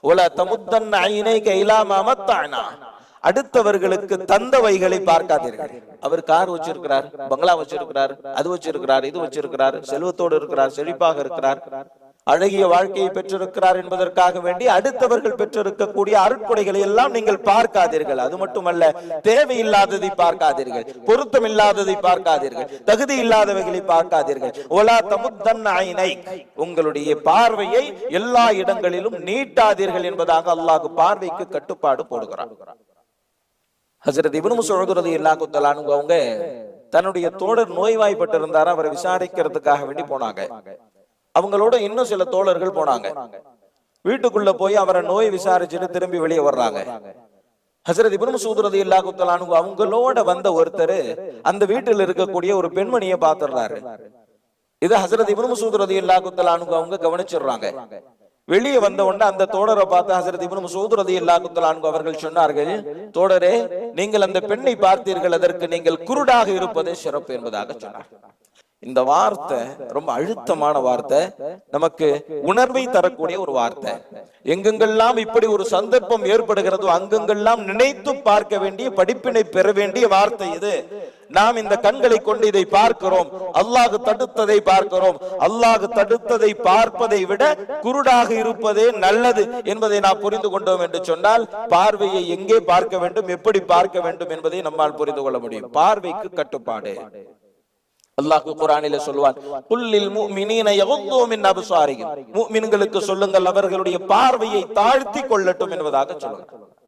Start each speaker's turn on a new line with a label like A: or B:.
A: வலா தமுத்தன்ன ஐனைக இலா மா மத்தஅனா, அடுத்தவர்களுக்கு தந்தவைகளை பார்க்காதீர்கள். அவர் கார் வச்சிருக்கிறார், பங்களா வச்சிருக்கிறார், அது வச்சிருக்கிறார், இது வச்சிருக்கிறார், செல்வத்தோடு இருக்கிறார், செழிப்பாக இருக்கிறார், அழகிய வாழ்க்கையை பெற்றிருக்கிறார் என்பதற்காக வேண்டி அடுத்தவர்கள் பெற்றிருக்கக்கூடிய அருட்கொடைகளை எல்லாம் நீங்கள் பார்க்காதீர்கள். அது மட்டுமல்ல, தேவையில்லாததை பார்க்காதீர்கள், பொருத்தம் இல்லாததை பார்க்காதீர்கள், தகுதி இல்லாதவைகளை பார்க்காதீர்கள். ஒலா தமுத்தன்ன ஐனைக், உங்களுடைய பார்வையை எல்லா இடங்களிலும் நீட்டாதீர்கள் என்பதாக அல்லாஹ் பார்வைக்கு கட்டுப்பாடு போடுகிறார். ஹஜ்ரத் இப்னு மஸ்ஊத் ரலியல்லாஹு தஆலா அன்ஹு அவங்க தன்னுடைய தோழர் நோய்வாய்ப்பட்டு இருந்தார், அவரை விசாரிக்கிறதுக்காக வேண்டி போனாங்க. அவங்களோட இன்னும் சில தோழர்கள் போனாங்க. வீட்டுக்குள்ள போய் அவரை நோய் விசாரிச்சுட்டு திரும்பி வெளியே வர்றாங்க. ஹஜ்ரத் இப்னு மஸ்ஊத் ரலியல்லாஹு தஆலா அன்ஹு அவங்களோட வந்த ஒருத்தர் அந்த வீட்டில் இருக்கக்கூடிய ஒரு பெண்மணியை பார்த்துடுறாரு. இது ஹஜ்ரத் இப்னு மஸ்ஊத் ரலியல்லாஹு தஆலா அன்ஹு அவங்க கவனிச்சிடுறாங்க. வெளியே வந்த உடனே அந்த தோழரை பார்த்து ஹஜ்ரத் இப்னு மஸ்ஊத் ரலியல்லாஹு தஆலா அன்ஹு அவர்கள் சொன்னார்கள், தோழரே, நீங்கள் அந்த பெண்ணை பார்த்தீர்கள், அதற்கு நீங்கள் குருடாக இருப்பதே சிறப்பு என்பதாக சொன்னார். இந்த வார்த்தை ரொம்ப அழுத்தமான வார்த்தை, நமக்கு உணர்வை தரக்கூடிய ஒரு வார்த்தை. எங்கெங்கெல்லாம் இப்படி ஒரு சந்தர்ப்பம் ஏற்படுகிறதோ அங்கெங்கெல்லாம் நினைத்து பார்க்க வேண்டிய, படிப்பினை பெற வேண்டிய வார்த்தை இது. நாம் இந்த கண்களை கொண்டு இதை பார்க்கிறோம், அல்லாஹ் தடுத்ததை பார்க்கிறோம். அல்லாஹ் தடுத்ததை பார்ப்பதை விட குருடாக இருப்பதே நல்லது என்பதை நாம் புரிந்து கொண்டோம் என்று சொன்னால், பார்வையை எங்கே பார்க்க வேண்டும், எப்படி பார்க்க வேண்டும் என்பதை நம்மால் புரிந்து கொள்ள முடியும். பார்வைக்கு கட்டுப்பாடு. அல்லாஹ் குர்ஆனிலே சொல்வான், குல்லில் முஃமினீன யகுது மின் அப்சாரிஹிம், முஃமின்களுக்கு சொல்லுங்கள் அவர்களுடைய பார்வையை தாழ்த்தி கொள்ளட்டும் என்பதாக சொல்லுங்கள்.